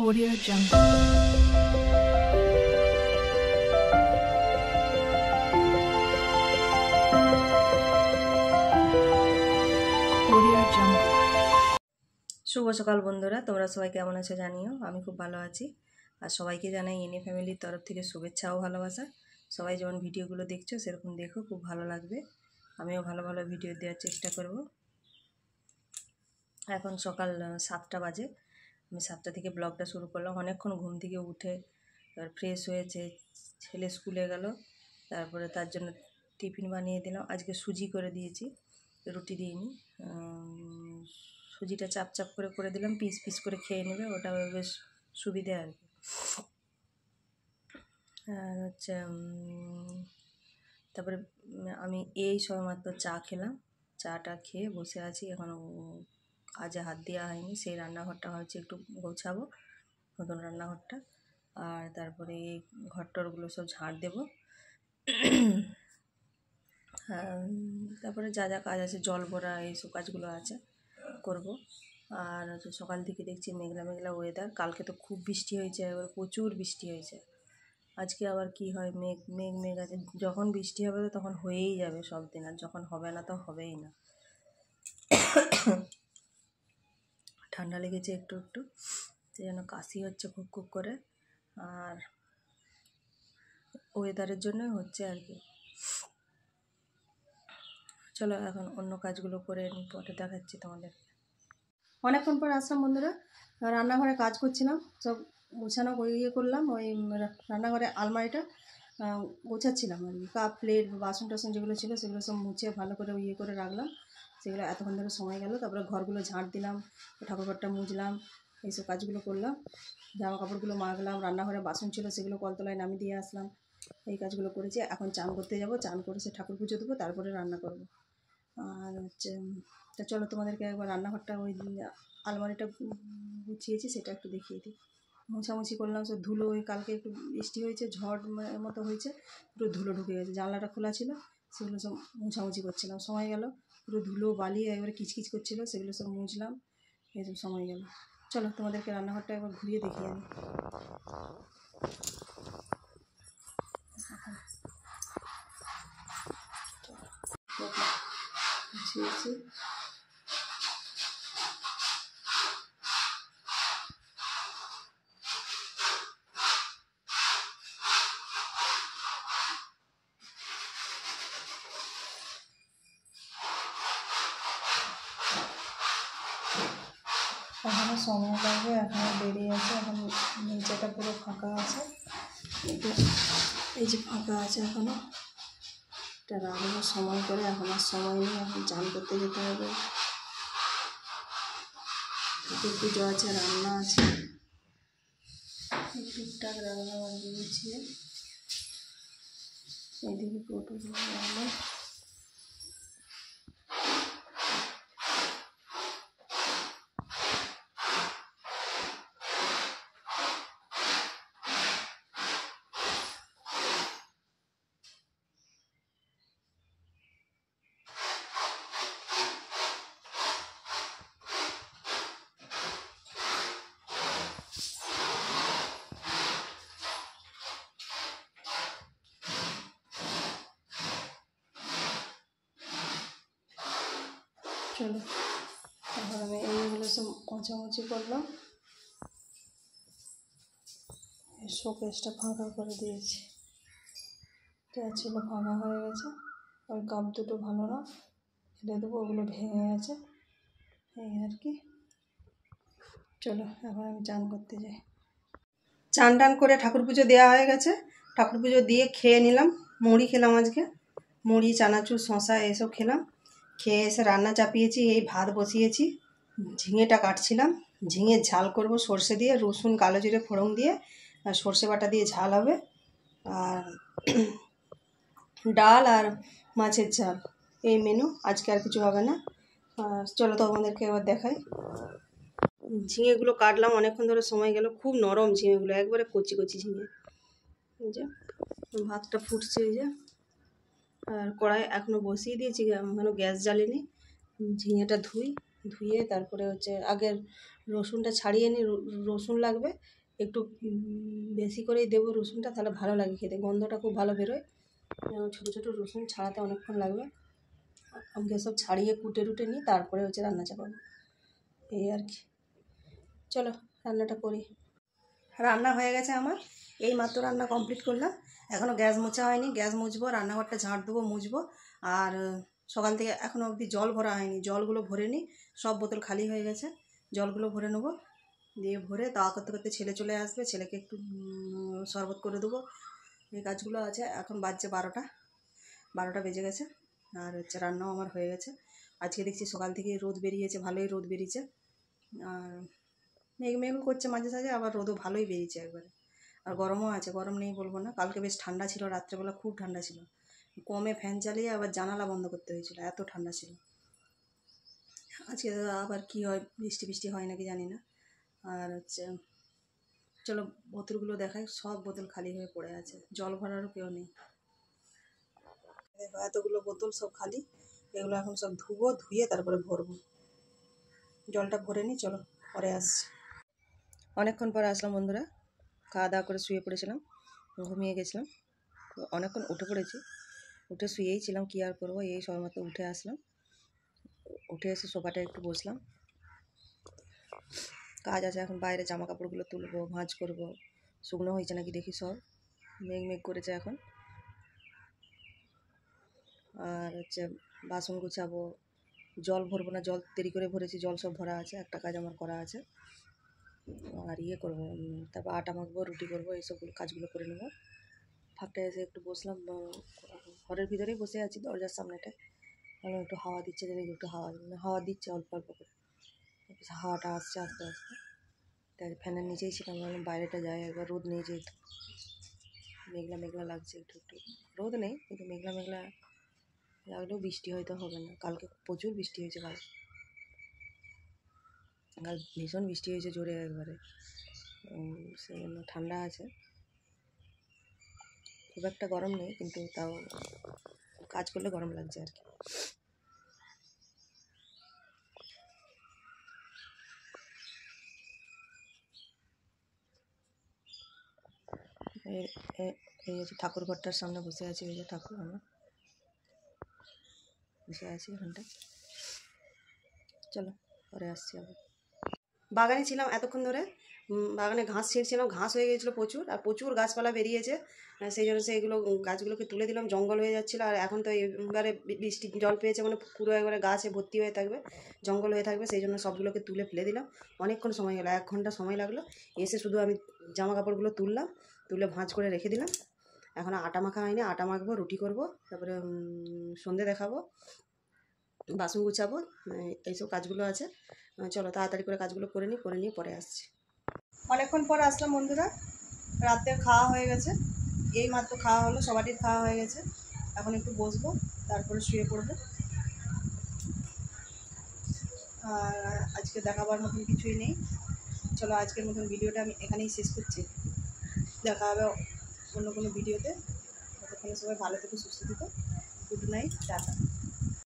Audio Jungle. শুভ সকাল বন্ধুরা, তোমরা সবাই কেমন আছো জানিও। আমি খুব ভালো আছি। আর সবাইকে জানাই এনএ ফ্যামিলির তরফ থেকে শুভেচ্ছা ও ভালোবাসা। সবাই যেমন ভিডিওগুলো দেখছো সেরকম দেখো, খুব ভালো লাগবে। আমিও ভালো ভালো ভিডিও দেওয়ার চেষ্টা করব। এখন সকাল 7টা বাজে। আমি 7টা থেকে ব্লগটা শুরু করলাম। অনেকক্ষণ ঘুম থেকে উঠে এবার ফ্রেশ হয়েছে, ছেলে স্কুলে গেল, তারপরে তার জন্য টিফিন বানিয়ে দিলাম। আজকে সুজি করে দিয়েছি, রুটি দিইনি। সুজিটা চাপ চাপ করে দিলাম, পিস পিস করে খেয়ে নেবে, ওটা বেশ সুবিধে আর কি। আর হচ্ছে তারপরে আমি এই সময়মাত্র চা খেলাম। চাটা খেয়ে বসে আছি, এখনও কাজে হাত দেওয়া হয়নি। সেই রান্নাঘরটা হচ্ছে একটু গোছাবো, নতুন রান্নাঘরটা। আর তারপরে এই ঘরটরগুলো সব ঝাড় দেবো। তারপরে যা যা কাজ আছে, জল ভরা, এইসব কাজগুলো আছে, করব। আর হচ্ছে সকাল থেকে দেখছি মেঘলা মেঘলা ওয়েদার। কালকে তো খুব বৃষ্টি হয়েছে, এবার প্রচুর বৃষ্টি হয়েছে। আজকে আবার কি হয়, মেঘ আছে। যখন বৃষ্টি হবে তো তখন হয়েই যাবে সব দিন, আর যখন হবে না তো হবেই না। ঠান্ডা লেগেছে একটু একটু, সেই জন্য কাশি হচ্ছে খুব খুব করে। আর ওয়েদারের জন্যই হচ্ছে আর কি। চলো এখন অন্য কাজগুলো করে নিই, পরে দেখাচ্ছি তোমাদের। অনেকক্ষণ পর আসলাম বন্ধুরা। রান্নাঘরে কাজ করছিলাম, সব গোছানো করলাম। ওই রান্নাঘরে আলমারিটা গোছাচ্ছিলাম আর কি। কাপ প্লেট বাসন টাসন যেগুলো ছিল সেগুলো সব মুছে ভালো করে করে রাখলাম। সেগুলো এতক্ষণ ধরে সময় গেল। তারপরে ঘরগুলো ঝাঁট দিলাম, ঠাকুরঘরটা মুছলাম, এইসব কাজগুলো করলাম। জামা কাপড়গুলো মাখলাম, রান্নাঘরে বাসন ছিল সেগুলো কলতলায় নামিয়ে দিয়ে আসলাম। এই কাজগুলো করেছি। এখন চান করতে যাব, চান করে সে ঠাকুর পুজো দেবো, তারপরে রান্না করব। আর হচ্ছে তা চলো তোমাদেরকে একবার রান্নাঘরটা, ওই আলমারিটা গুছিয়েছি সেটা একটু দেখিয়ে দিই। মোছামুছি করলাম, সব ধুলো, ওই কালকে একটু বৃষ্টি হয়েছে, ঝড় মতো হয়েছে, পুরো ধুলো ঢুকে গেছে। জানলাটা খোলা ছিল, সেগুলো সব মোছামুছি করছিলাম, সময় গেল। পুরো ধুলো বালি একবারে কিচকিচ করছিলো, সেগুলো সব মুছলাম, এইসব সময় গেল। চলো তোমাদেরকে রান্নাঘরটা একবার ঘুরিয়ে দেখিয়ে দিই। গুছিয়েছি। এখনও সময় লাগবে, এখনও দেরি আছে। এখন নিচেটা পুরো ফাঁকা আছে, এই যে ফাঁকা আছে এখনও। এটা রান্নার সময় করে, এখন আর সময় নেই, এখন চান করতে যেতে হবে। ঠাকুর পুজো আছে, রান্না আছে, টুকটাক রান্না বান্না গুছিয়ে এইদিকে টোটো রান্না। চলো এখন আমি এইগুলো সব মোছামুছি করলাম। শোকেসটা ফাঁকা করে দিয়েছি, এটা ছিল ফাঁকা হয়ে গেছে। ওই কাপ দুটো ভালো না, ফেলে দেবো, ওগুলো ভেঙে গেছে, এই আর কি। চলো এখন আমি চান করতে যাই। চান টান করে ঠাকুর পুজো দেওয়া হয়ে গেছে। ঠাকুর পুজো দিয়ে খেয়ে নিলাম, মুড়ি খেলাম আজকে, মুড়ি, চানাচুর, শশা এসব খেলাম। খেয়ে এসে রান্না চাপিয়েছি, এই ভাত বসিয়েছি। ঝিঙেটা কাটছিলাম, ঝিঙের ঝাল করব সর্ষে দিয়ে, রসুন কালো জিরে ফোড়ন দিয়ে, আর সর্ষে বাটা দিয়ে ঝাল হবে। আর ডাল আর মাছের ঝাল, এই মেনু আজকে, আর কিছু হবে না। চলো তো আমাদেরকে এবার দেখাই। ঝিঙেগুলো কাটলাম, অনেকক্ষণ ধরে সময় গেল, খুব নরম ঝিঙেগুলো, একবারে কচি কচি ঝিঙে। এই যে ভাতটা ফুটছে, এই যে। আর কড়াই এখনও বসিয়ে দিয়েছি, এখনও গ্যাস জ্বালিনি। ঝিঙেটা ধুয়ে তারপরে হচ্ছে আগের রসুনটা ছাড়িয়ে নিই, রসুন লাগবে একটু বেশি করেই দেবো রসুনটা, তাহলে ভালো লাগে খেতে, গন্ধটা খুব ভালো বেরোয়। ছোটো ছোটো রসুন ছাড়াতে অনেকক্ষণ লাগবে, আমাকে সব ছাড়িয়ে কুটে টুটে নিই, তারপরে হচ্ছে রান্না চাপাবো, এই আর কি। চলো রান্নাটা করি। রান্না হয়ে গেছে আমার, এই মাত্র রান্না কমপ্লিট করলাম, এখনও গ্যাস মোছা হয়নি, গ্যাস মুছবো, রান্নাঘরটা ঝাঁট দেবো, মুছবো। আর সকাল থেকে এখনও অবধি জল ভরা হয়নি, জলগুলো ভরে নিই, সব বোতল খালি হয়ে গেছে, জলগুলো ভরে নেবো, দিয়ে ভরে তাওয়া করতে করতে ছেলে চলে আসবে, ছেলেকে একটু শরবত করে দেবো, এই কাজগুলো আছে। এখন বাজছে 12টা বেজে গেছে, আর হচ্ছে রান্নাও আমার হয়ে গেছে। আজকে দেখছি সকাল থেকে রোদ বেরিয়েছে, ভালোই রোদ বেরিয়েছে, আর মেঘ করছে মাঝে সাঝে, আবার রোদও ভালোই বেরিয়েছে একবারে, আর গরমও আছে, গরম নেই বলবো না। কালকে বেশ ঠান্ডা ছিল, রাত্রেবেলা খুব ঠান্ডা ছিল, কমে ফ্যান চালিয়ে আবার জানালা বন্ধ করতে হয়েছিল, এত ঠান্ডা ছিল। আজকে আবার কি হয়, বৃষ্টি হয় নাকি জানি না। আর হচ্ছে চলো বোতলগুলো দেখাই, সব বোতল খালি হয়ে পড়ে আছে, জল ভরারও কেউ নেই। এতগুলো বোতল সব খালি, এগুলো এখন সব ধুয়ে তারপরে ভরবো, জলটা ভরে নিই, চলো পরে আসছি। অনেকক্ষণ পরে আসলাম বন্ধুরা, খাওয়া দাওয়া করে শুয়ে পড়েছিলাম, ঘুমিয়ে গেছিলাম, তো অনেকক্ষণ উঠে পড়েছি, উঠে শুয়েই ছিলাম, কী আর করবো, এই সময়মতো উঠে আসলাম, উঠে এসে সোফাটা একটু বসলাম, কাজ আছে এখন, বাইরে জামা কাপড়গুলো তুলবো, ভাঁজ করবো, শুকনো হয়েছে নাকি দেখি, সব মেঘ করেছে এখন। আর হচ্ছে বাসন গুছাবো, জল ভরবো না, জল দেরি করে ভরেছি, জল সব ভরা আছে, একটা কাজ আমার করা আছে। আর করবো, তারপর আটা মাখবো, রুটি করবো, এইসবগুলো কাজগুলো করে নেবো। ফাঁকটা এসে একটু বসলাম, ঘরের ভিতরেই বসে আছি, দরজার সামনেটায়, একটু হাওয়া দিচ্ছে, দেখি একটু হাওয়া দিচ্ছে অল্প অল্প করে, হাওয়াটা আসছে আস্তে আস্তে, তাই ফ্যানের নিচেই ছিলাম, বাইরেটা যাই একবার, রোদ নেই যেহেতু, মেঘলা লাগছে, একটু রোদ নেই কিন্তু মেঘলা লাগলেও বৃষ্টি হয়তো হবে না, কালকে প্রচুর বৃষ্টি হয়েছে, কাল ভীষণ বৃষ্টি হয়েছে জোরে একবারে, সেই জন্য ঠান্ডা আছে, খুব একটা গরম নেই, কিন্তু তাও কাজ করলে গরম লাগছে আর কি। এই হচ্ছে ঠাকুর ঘরটার সামনে বসে আছি, ওই যে ঠাকুর, আমরা বসে আছি এখানটা, চলো পরে আসছি আবার। বাগানে ছিলাম এতক্ষণ ধরে, বাগানে ঘাস ছিঁড়ছিলাম, ঘাস হয়ে গিয়েছিলো প্রচুর, আর প্রচুর গাছপালা বেরিয়েছে, সেই জন্য সেইগুলো গাছগুলোকে তুলে দিলাম, জঙ্গল হয়ে যাচ্ছিলো। আর এখন তো এবারে বৃষ্টি জল পেয়েছে মানে পুরো একবারে গাছে ভর্তি হয়ে থাকবে, জঙ্গল হয়ে থাকবে, সেই জন্য সবগুলোকে তুলে ফেলে দিলাম। অনেকক্ষণ সময় গেলো, 1 ঘন্টা সময় লাগলো, এসে শুধু আমি জামা কাপড়গুলো তুলে ভাঁজ করে রেখে দিলাম। এখন আটা মাখা হয়নি, আটা মাখবো, রুটি করবো, তারপরে সন্ধে দেখাবো, বাসন গুছাবো, এইসব কাজগুলো আছে। চলো তাড়াতাড়ি করে কাজগুলো করে নিয়ে পরে আসছি। অনেকক্ষণ পর আসলাম বন্ধুরা, রাতের খাওয়া হয়ে গেছে, এই মাত্র খাওয়া হলো, সবারই খাওয়া হয়ে গেছে, এখন একটু বসবো, তারপরে শুয়ে পড়বো। আর আজকে দেখাবার মতন কিছুই নেই, চলো আজকের মতন ভিডিওটা আমি এখানেই শেষ করছি, দেখা হবে অন্য কোনো ভিডিওতে, ততক্ষণে সবাই ভালো থেকো, সুস্থ থেকো, গুড নাইট, টাটা।